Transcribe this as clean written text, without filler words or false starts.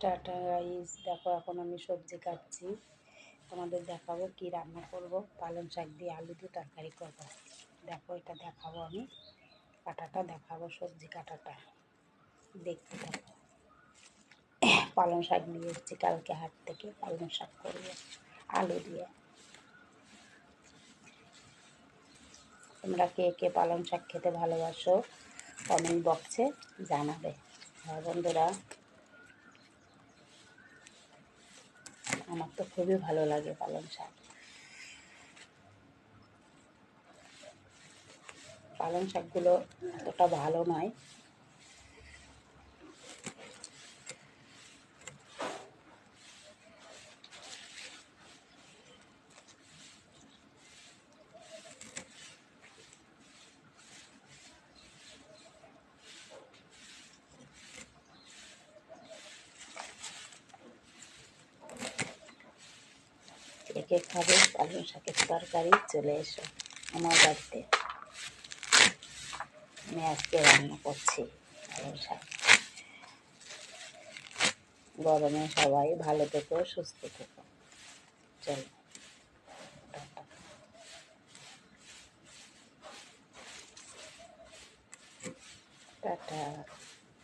Tata guys, দেখো এখন আমি সবজি কাটছি। তোমাদের দেখাবো কি রান্না করব। পালং শাক দিয়ে আলু দিয়ে তরকারি করব। দেখো এটা দেখাবো, আমি কাটাটা দেখাবো, সবজি কাটাটা দেখতে থাকো। পালং শাক নিয়ে এসেছি কালকে হাট থেকে, পালং শাক করবো আলু দিয়ে। তোমরা কে কে পালং শাক খেতে ভালোবাসো কমেন্ট বক্সে জানাবে। আর বন্ধুরা, আমার তো খুবই ভালো লাগে পালং শাক। পালং শাকগুলো অতটা ভালো নয়, একে খাবে পালং শাকের তরকারি, চলে এসো আমার বাড়িতে। আমি আজকে রান্না করছি পালং শাক। গরমে সবাই ভালো থেকো, সুস্থ থেকো। চলো, টাটা। টাটা।